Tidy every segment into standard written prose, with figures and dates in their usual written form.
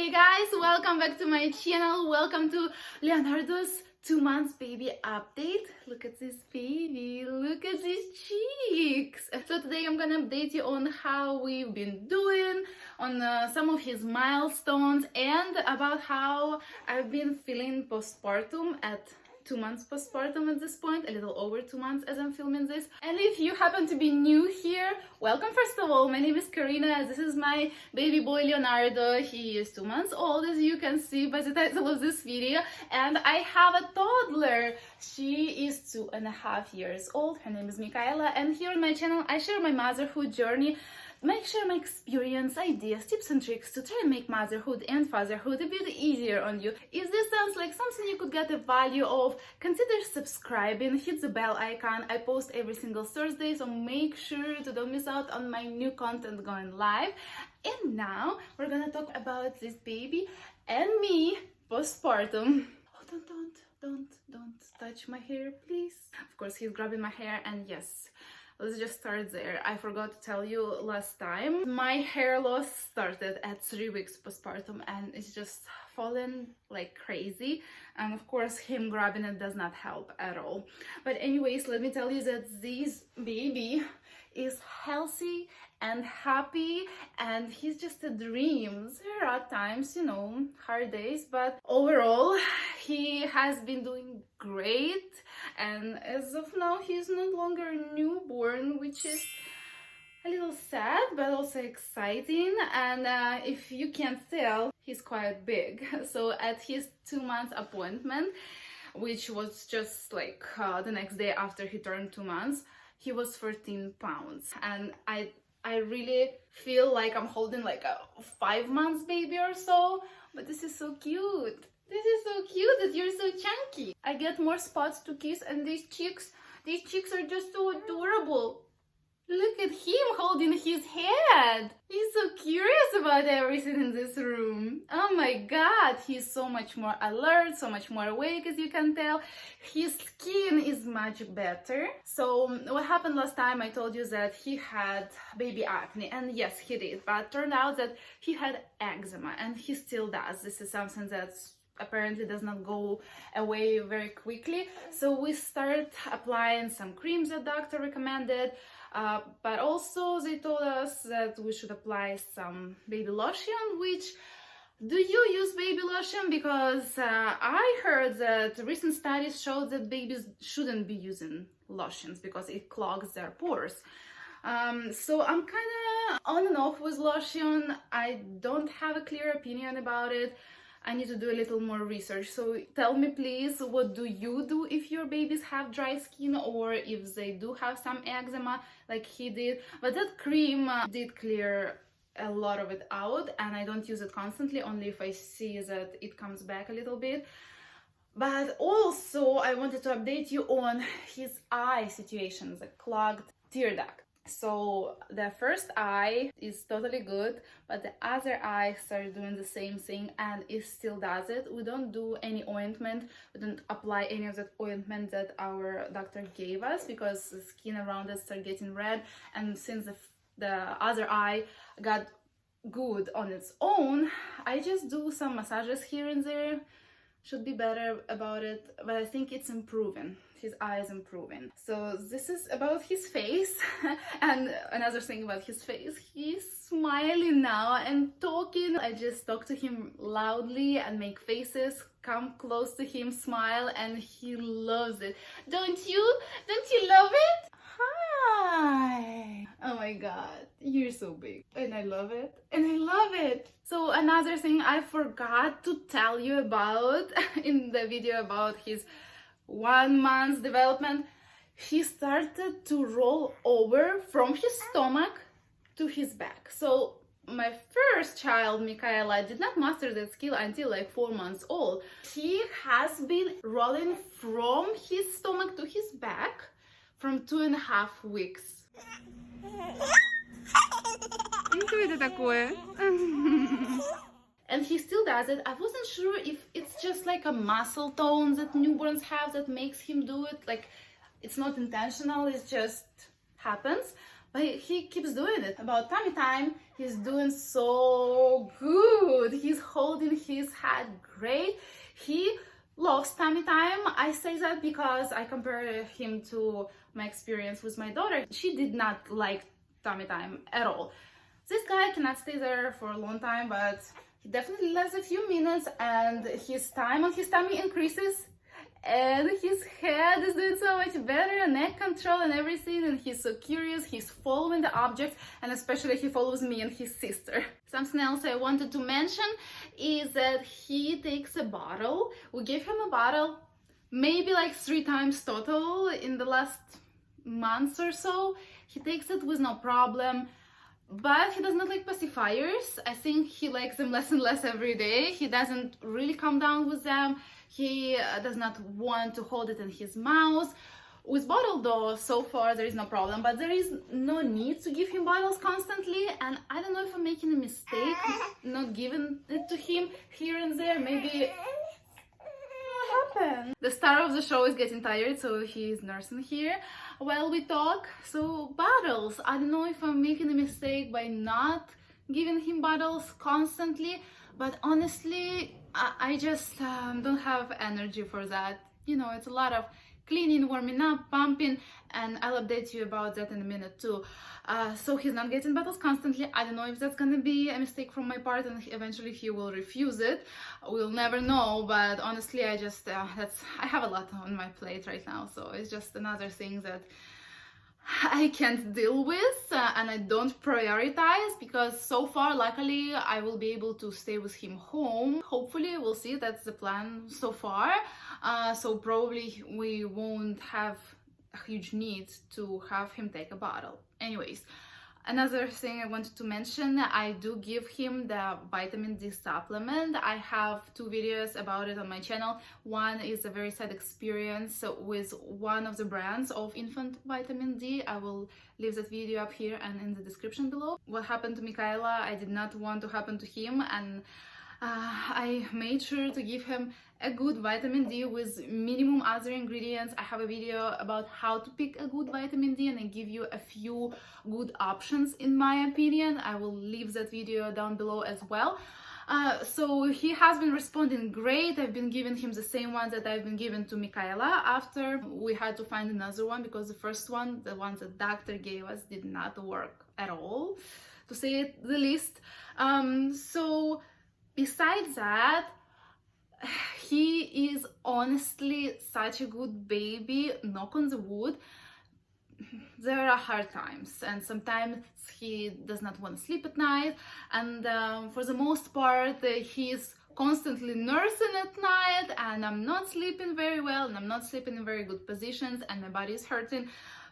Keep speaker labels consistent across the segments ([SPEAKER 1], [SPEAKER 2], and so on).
[SPEAKER 1] Hey guys, welcome back to my channel. Welcome to Leonardo's 2 months baby update. Look at this baby, look at these cheeks. So today I'm gonna update you on how we've been doing, on some of his milestones, and about how I've been feeling postpartum at 2 months postpartum at this point, a little over 2 months as I'm filming this. And if you happen to be new here, welcome first of all. My name is Karyna. This is my baby boy Leonardo. He is 2 months old, as you can see by the title of this video, and I have a toddler. She is 2.5 years old. Her name is Michaela, and here on my channel I share my motherhood journey, share my experience, ideas, tips and tricks to try and make motherhood and fatherhood a bit easier on you. If this sounds like something you could get the value of, consider subscribing, hit the bell icon. I post every single Thursday, so make sure to don't miss out on my new content going live. And now we're gonna talk about this baby and me postpartum. Oh, don't touch my hair, please. Of course, he's grabbing my hair, and yes, let's just start there. I forgot to tell you last time. My hair loss started at 3 weeks postpartum, and it's just fallen like crazy. And of course, him grabbing it does not help at all. But anyways, let me tell you that this baby is healthy and happy, and he's just a dream. There are times, you know, hard days, but overall he has been doing great. And as of now, he's no longer a newborn, which is a little sad but also exciting. And if you can't tell, he's quite big. So at his 2 months appointment, which was just like the next day after he turned 2 months, he was 14 pounds. And I really feel like I'm holding like a 5 months baby or so, but this is so cute. This is so cute that you're so chunky. I get more spots to kiss, and these cheeks are just so adorable. Look at him holding his head. He's so curious about everything in this room. Oh my god, he's so much more alert, so much more awake, as you can tell. His skin is much better. So what happened last time, I told you that he had baby acne, and yes, he did, but turned out that he had eczema, and he still does. This is something that's apparently does not go away very quickly. So we started applying some creams that doctor recommended, but also they told us that we should apply some baby lotion. Which, do you use baby lotion? Because I heard that recent studies show that babies shouldn't be using lotions because it clogs their pores. So I'm kind of on and off with lotion. I don't have a clear opinion about it. I need to do a little more research. So tell me please, what do you do if your babies have dry skin, or if they do have some eczema like he did? But that cream did clear a lot of it out, and I don't use it constantly, only if I see that it comes back a little bit. But also I wanted to update you on his eye situation, the clogged tear duct. So the first eye is totally good, but the other eye started doing the same thing, and it still does it. We don't do any ointment, we don't apply any of that ointment that our doctor gave us, because the skin around it started getting red. And since the other eye got good on its own, I just do some massages here and there. Should be better about it, but I think it's improving. His eye is improving. So this is about his face. And another thing about his face, he's smiling now and talking. I just talk to him loudly and make faces, come close to him, smile, and he loves it. Don't you love it? Hi. Oh my god, you're so big, and I love it, and I love it. So another thing I forgot to tell you about in the video about his 1 month development, he started to roll over from his stomach to his back. So my first child, Michaela, did not master that skill until like 4 months old. He has been rolling from his stomach to his back from 2.5 weeks. And he still does it. I wasn't sure if it's just like a muscle tone that newborns have that makes him do it. Like, it's not intentional, it just happens. But he keeps doing it. About tummy time, he's doing so good. He's holding he's had great. He loves tummy time. I say that because I compare him to my experience with my daughter. She did not like tummy time at all. This guy cannot stay there for a long time, but he definitely lasts a few minutes, and his time on his tummy increases, and his head is doing so much better, neck control and everything, and he's so curious, he's following the objects, and especially he follows me and his sister. Something else I wanted to mention is that he takes a bottle. We gave him a bottle maybe like 3 times total in the last months or so. He takes it with no problem. But he does not like pacifiers. I think he likes them less and less every day. He doesn't really calm down with them. He does not want to hold it in his mouth. With bottle though, so far there is no problem, but there is no need to give him bottles constantly, and I don't know if I'm making a mistake not giving it to him here and there. Maybe what happened? The star of the show is getting tired, so he's nursing here while we talk. So bottles, I don't know if I'm making a mistake by not giving him bottles constantly, but honestly I just don't have energy for that. You know, it's a lot of cleaning, warming up, pumping, and I'll update you about that in a minute too. So he's not getting bottles constantly. I don't know if that's gonna be a mistake from my part and eventually he will refuse it. We'll never know, but honestly I just I have a lot on my plate right now, so it's just another thing that I can't deal with, and I don't prioritize, because so far luckily I will be able to stay with him home. Hopefully, we'll see, that's the plan so far. So probably we won't have a huge need to have him take a bottle. Anyways, another thing I wanted to mention, I do give him the vitamin D supplement. I have 2 videos about it on my channel. One is a very sad experience with one of the brands of infant vitamin D. I will leave that video up here and in the description below. What happened to Michaela, I did not want to happen to him, and I made sure to give him a good vitamin D with minimum other ingredients. I have a video about how to pick a good vitamin D, and I give you a few good options in my opinion. I will leave that video down below as well. So he has been responding great. I've been giving him the same ones that I've been giving to Michaela. After we had to find another one because the first one, the ones that doctor gave us, did not work at all, to say it the least. So besides that, he is honestly such a good baby, knock on the wood. There are hard times, and sometimes he does not want to sleep at night, and for the most part he's constantly nursing at night, and I'm not sleeping very well, and I'm not sleeping in very good positions, and my body is hurting.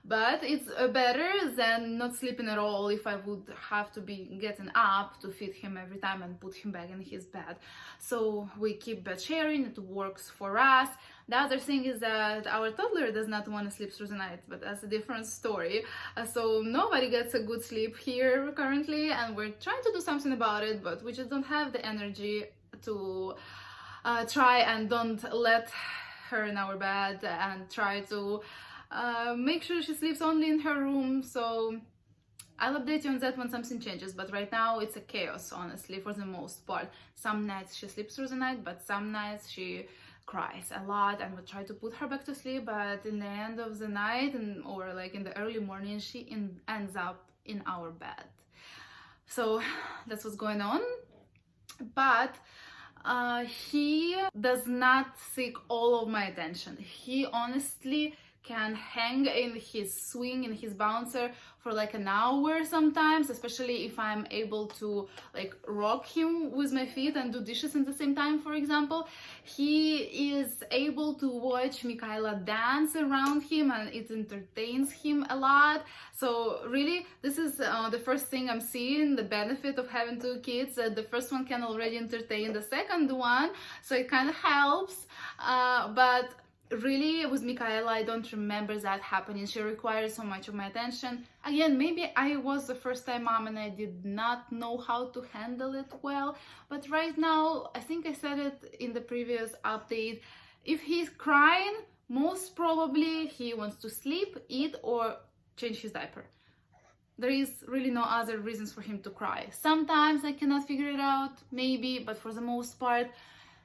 [SPEAKER 1] But it's better than not sleeping at all if I would have to be getting up to feed him every time and put him back in his bed. So we keep bed sharing, it works for us. The other thing is that our toddler does not want to sleep through the night, but that's a different story. So nobody gets a good sleep here currently, and we're trying to do something about it, but we just don't have the energy to try and don't let her in our bed and try to make sure she sleeps only in her room. So I'll update you on that when something changes, but right now it's a chaos, honestly, for the most part. Some nights she sleeps through the night, but some nights she cries a lot, and we try to put her back to sleep, but in the end of the night or like in the early morning she ends up in our bed. So that's what's going on. But he does not seek all of my attention. He honestly can hang in his swing, in his bouncer for like an hour sometimes, especially if I'm able to like rock him with my feet and do dishes at the same time, for example. He is able to watch Michaela dance around him, and it entertains him a lot. So really, this is the first thing I'm seeing, the benefit of having 2 kids. The first one can already entertain the second one, so it kind of helps. But really, with Michaela, I don't remember that happening. She requires so much of my attention. Again, maybe I was the first-time mom and I did not know how to handle it well. But right now, I think I said it in the previous update, if he's crying, most probably he wants to sleep, eat, or change his diaper. there is really no other reasons for him to cry. Sometimes I cannot figure it out, maybe, but for the most part,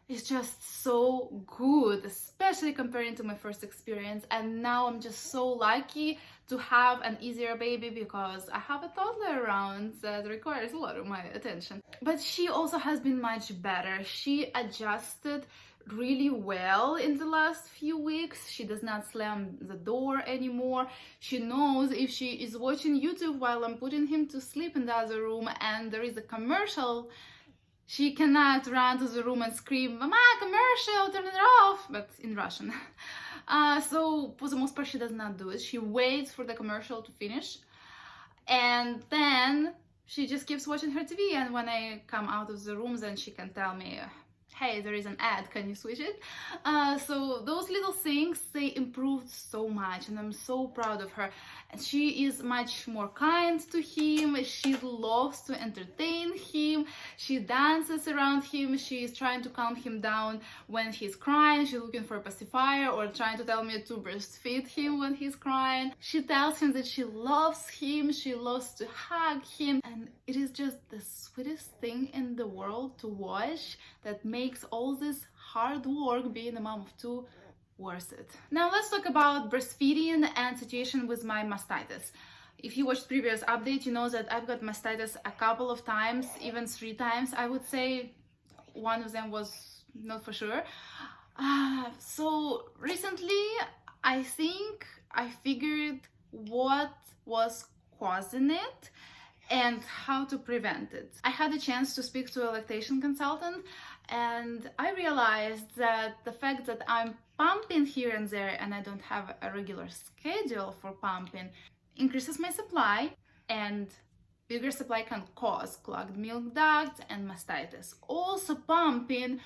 [SPEAKER 1] it's just so good, especially comparing to my first experience. And now I'm just so lucky to have an easier baby because I have a toddler around that requires a lot of my attention. But she also has been much better. She adjusted really well in the last few weeks. She does not slam the door anymore. She knows if she is watching YouTube while I'm putting him to sleep in the other room and there is a commercial, she cannot run to the room and scream, "Mama, commercial, turn it off," but in Russian. So for the most part, she does not do it. She waits for the commercial to finish, and then she just keeps watching her TV. And when I come out of the room, then she can tell me, "Hey, there is an ad, can you switch it?" So those little things, they improved so much, and I'm so proud of her. And she is much more kind to him. She loves to entertain him. She dances around him. She is trying to calm him down when he's crying. She's looking for a pacifier or trying to tell me to breastfeed him when he's crying. She tells him that she loves him. She loves to hug him. And it is just the sweetest thing in the world to watch that makes all this hard work being a mom of two worth it. Now let's talk about breastfeeding and situation with my mastitis. If you watched previous update, you know that I've got mastitis a couple of times, even 3 times. I would say one of them was not for sure. So recently, I think I figured what was causing it and how to prevent it. I had a chance to speak to a lactation consultant, and I realized that the fact that I'm pumping here and there and I don't have a regular schedule for pumping increases my supply, and bigger supply can cause clogged milk ducts and mastitis. Also, pumping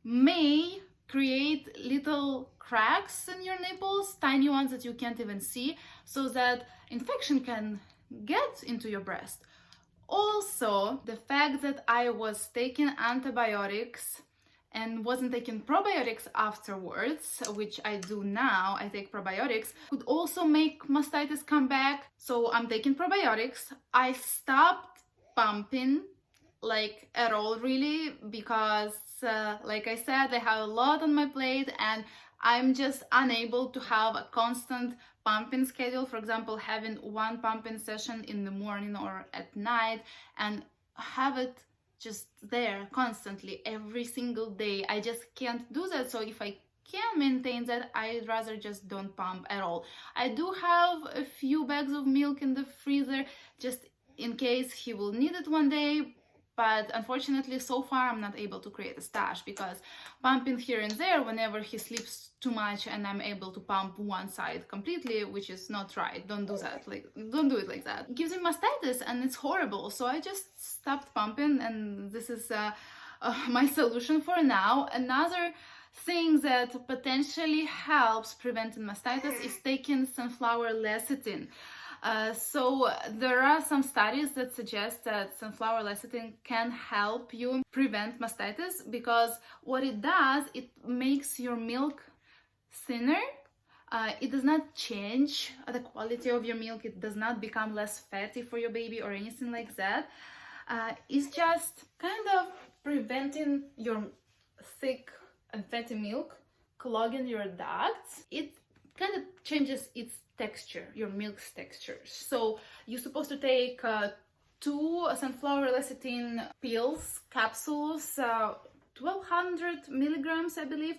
[SPEAKER 1] may create little cracks in your nipples, tiny ones that you can't even see, so that infection can get into your breast. Also, the fact that I was taking antibiotics and wasn't taking probiotics afterwards, which I do now, I take probiotics, could also make mastitis come back. So I'm taking probiotics. I stopped pumping like at all really because like I said, I have a lot on my plate and I'm just unable to have a constant pumping schedule. For example, having one pumping session in the morning or at night and have it just there constantly every single day. I just can't do that. So if I can maintain that, I'd rather just don't pump at all. I do have a few bags of milk in the freezer just in case he will need it one day. But unfortunately, so far, I'm not able to create a stash because pumping here and there whenever he sleeps too much and I'm able to pump one side completely, which is not right. Don't do that. Don't do it like that. It gives me mastitis and it's horrible. So I just stopped pumping, and this is my solution for now. Another thing that potentially helps preventing mastitis is taking sunflower lecithin. So there are some studies that suggest that sunflower lecithin can help you prevent mastitis because what it does, it makes your milk thinner. It does not change the quality of your milk. It does not become less fatty for your baby or anything like that. It's just kind of preventing your thick and fatty milk clogging your ducts. It kind of changes its texture, your milk's texture. So you're supposed to take 2 sunflower lecithin pills, capsules, 1200 milligrams, I believe,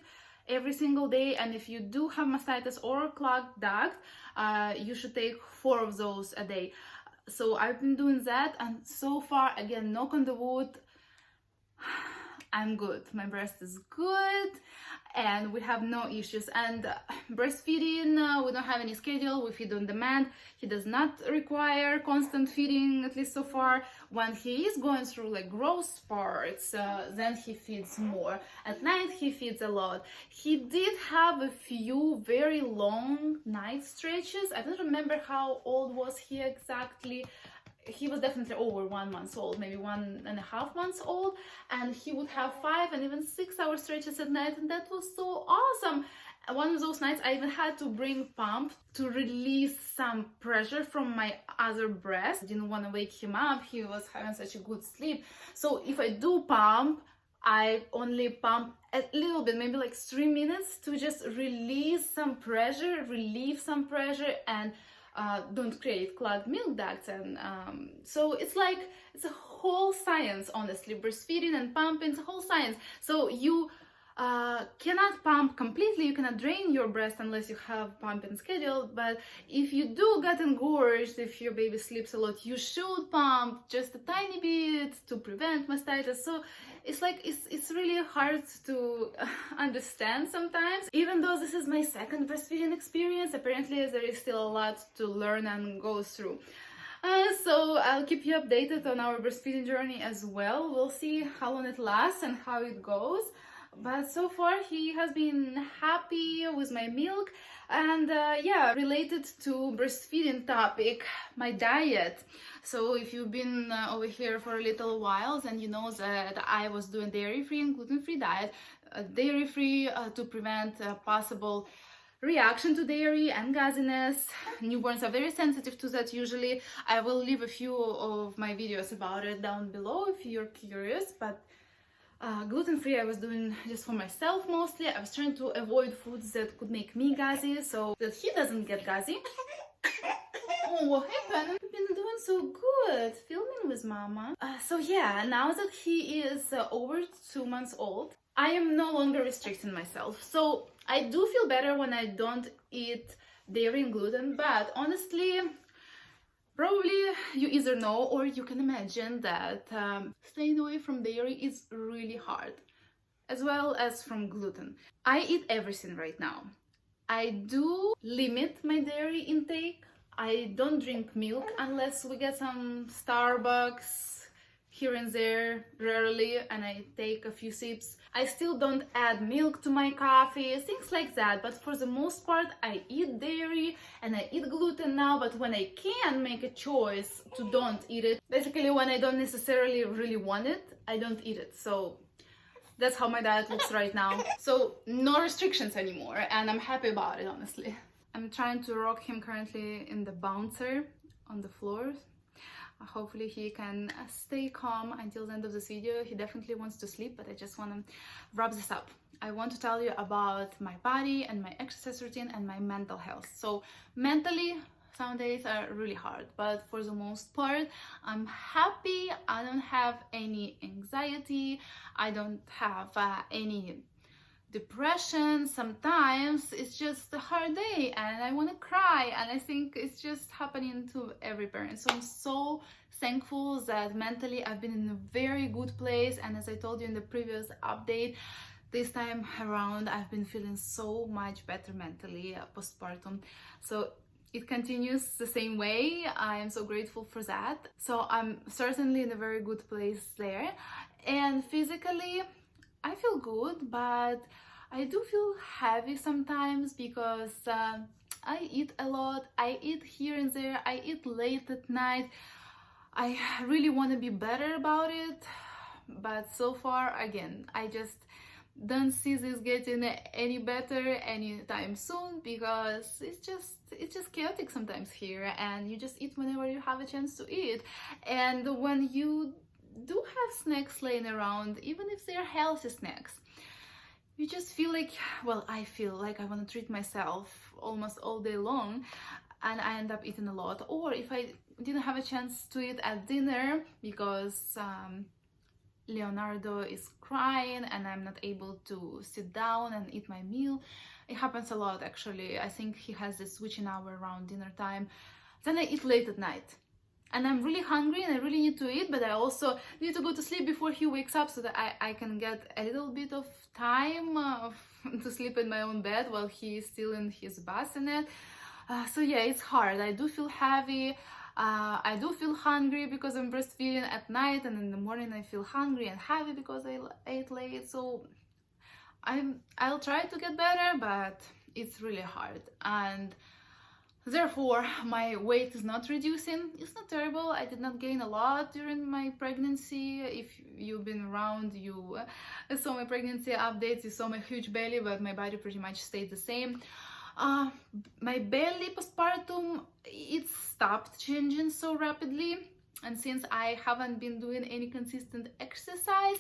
[SPEAKER 1] every single day. And if you do have mastitis or clogged duct, you should take 4 of those a day. So I've been doing that, and so far, again, knock on the wood, I'm good. My breast is good and we have no issues. And breastfeeding, we don't have any schedule. We feed on demand. He does not require constant feeding, at least so far. When he is going through like growth spurts, then he feeds more. At night he feeds a lot. He did have a few very long night stretches. I don't remember how old was he exactly. He was definitely over 1 month old, maybe 1.5 months old, and he would have 5 and even 6 hour stretches at night, and that was so awesome. One of those nights I even had to bring pump to release some pressure from my other breast. I didn't want to wake him up, he was having such a good sleep. So if I do pump, I only pump a little bit, maybe like 3 minutes, to just release some pressure, relieve some pressure, and don't create clogged milk ducts. And so it's like, it's a whole science, honestly. Breastfeeding and pumping, it's a whole science. So you cannot pump completely, you cannot drain your breast unless you have pumping scheduled, but if you do get engorged, if your baby sleeps a lot, you should pump just a tiny bit to prevent mastitis. So it's like, it's really hard to understand sometimes. Even though this is my second breastfeeding experience, apparently there is still a lot to learn and go through. So I'll keep you updated on our breastfeeding journey as well. We'll see how long it lasts and how it goes. But so far he has been happy with my milk. And yeah, related to breastfeeding topic, my diet. So if you've been over here for a little while, then you know that I was doing dairy-free and gluten-free diet. Dairy-free to prevent possible reaction to dairy and gassiness. Newborns are very sensitive to that usually. I will leave a few of my videos about it down below if you're curious. But gluten-free I was doing just for myself mostly. I was trying to avoid foods that could make me gassy so that he doesn't get gassy. Oh, what happened? I've been doing so good filming with mama. So yeah, now that he is over 2 months old, I am no longer restricting myself. So I do feel better when I don't eat dairy and gluten, but honestly, probably you either know or you can imagine that staying away from dairy is really hard, as well as from gluten. I eat everything right now. I do limit my dairy intake. I don't drink milk unless we get some Starbucks here and there, rarely, and I take a few sips. I still don't add milk to my coffee, things like that, but for the most part I eat dairy and I eat gluten now. But when I can make a choice to don't eat it, basically when I don't necessarily really want it, I don't eat it. So that's how my diet looks right now. So no restrictions anymore, and I'm happy about it, honestly. I'm trying to rock him currently in the bouncer on the floor. Hopefully he can stay calm until the end of this video. He definitely wants to sleep, but I just want to wrap this up. I want to tell you about my body and my exercise routine and my mental health. So mentally, some days are really hard, but for the most part, I'm happy. I don't have any anxiety. I don't have any depression. Sometimes it's just a hard day and I want to cry, and I think it's just happening to every parent. So I'm so thankful that mentally I've been in a very good place, and as I told you in the previous update, this time around I've been feeling so much better mentally postpartum. So it continues the same way. I am so grateful for that. So I'm certainly in a very good place there. And physically I feel good, but I do feel heavy sometimes because I eat a lot. I eat here and there. I eat late at night. I really want to be better about it, but so far, again, I just don't see this getting any better anytime soon, because it's just chaotic sometimes here, and you just eat whenever you have a chance to eat. And when you do have snacks laying around, even if they're healthy snacks, you just feel like, well, I feel like I want to treat myself almost all day long, and I end up eating a lot. Or if I didn't have a chance to eat at dinner because Leonardo is crying and I'm not able to sit down and eat my meal. It happens a lot, actually. I think he has this switching hour around dinner time. Then I eat late at night. And I'm really hungry and I really need to eat, but I also need to go to sleep before he wakes up so that I can get a little bit of time to sleep in my own bed while he is still in his bassinet. So yeah, it's hard. I do feel heavy. I do feel hungry because I'm breastfeeding at night, and in the morning I feel hungry and heavy because I ate late. So I'll try to get better, but it's really hard. And Therefore, my weight is not reducing. It's not terrible. I did not gain a lot during my pregnancy. If you've been around, you saw my pregnancy updates, you saw my huge belly, but my body pretty much stayed the same. My belly postpartum, it stopped changing so rapidly. And since I haven't been doing any consistent exercise,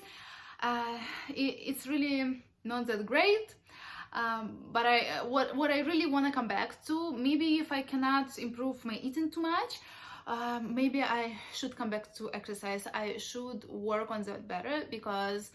[SPEAKER 1] it's really not that great. But what I really want to come back to, maybe if I cannot improve my eating too much, maybe I should come back to exercise. I should work on that better, because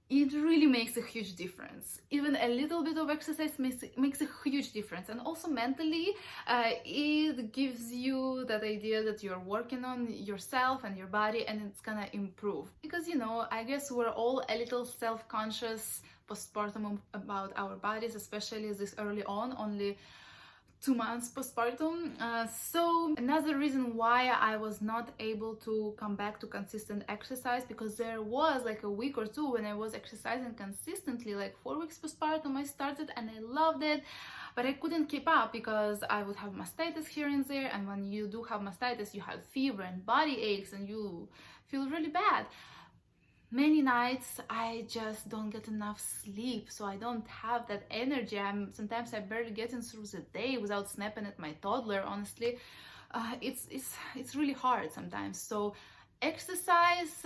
[SPEAKER 1] it really makes a huge difference. Even a little bit of exercise makes a huge difference. And also mentally, it gives you that idea that you're working on yourself and your body, and it's gonna improve. Because, you know, I guess we're all a little self-conscious postpartum about our bodies, especially this early on, only 2 months postpartum. So another reason why I was not able to come back to consistent exercise, because there was like a week or two when I was exercising consistently, like 4 weeks postpartum I started and I loved it, but I couldn't keep up because I would have mastitis here and there, and when you do have mastitis you have fever and body aches and you feel really bad. Many nights I just don't get enough sleep, so I don't have that energy. Sometimes I barely getting through the day without snapping at my toddler. Honestly, it's really hard sometimes. So exercise,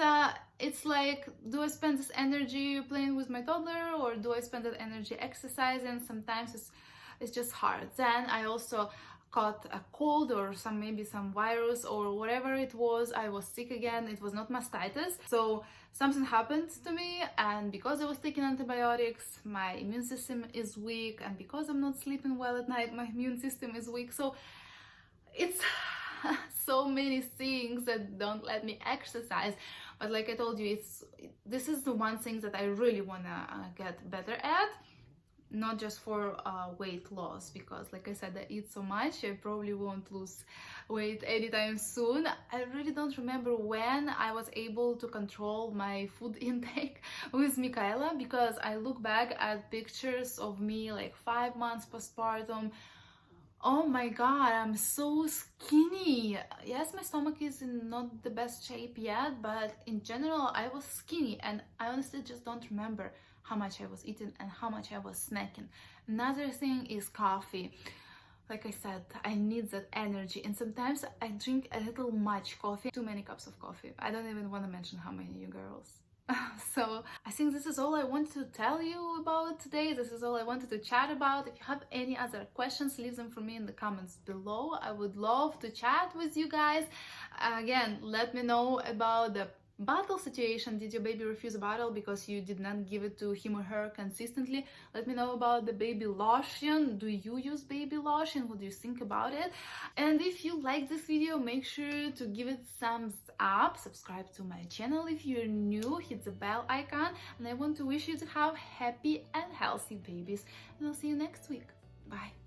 [SPEAKER 1] it's like, do I spend this energy playing with my toddler, or do I spend that energy exercising? Sometimes it's just hard. Then I also caught a cold or maybe some virus or whatever it was. I was sick again. It was not mastitis. So something happened to me, and because I was taking antibiotics, my immune system is weak, and because I'm not sleeping well at night, my immune system is weak. So it's so many things that don't let me exercise. But like I told you, this is the one thing that I really want to get better at. Not just for weight loss, because like I said, I eat so much, I probably won't lose weight anytime soon. I really don't remember when I was able to control my food intake with Michaela, because I look back at pictures of me like 5 months postpartum. Oh my god, I'm so skinny. Yes, my stomach is in not the best shape yet, but in general I was skinny, and I honestly just don't remember how much I was eating and how much I was snacking. Another thing is coffee. Like I said, I need that energy, and sometimes I drink a little much coffee, too many cups of coffee. I don't even want to mention how many, you girls. So I think this is all I wanted to tell you about today. This is all I wanted to chat about. If you have any other questions, leave them for me in the comments below. I would love to chat with you guys. Again, let me know about the bottle situation. Did your baby refuse a bottle because you did not give it to him or her consistently? Let me know about the baby lotion. Do you use baby lotion? What do you think about it? And if you like this video, make sure to give it thumbs up, subscribe to my channel if you're new, hit the bell icon, and I want to wish you to have happy and healthy babies, and I'll see you next week. Bye.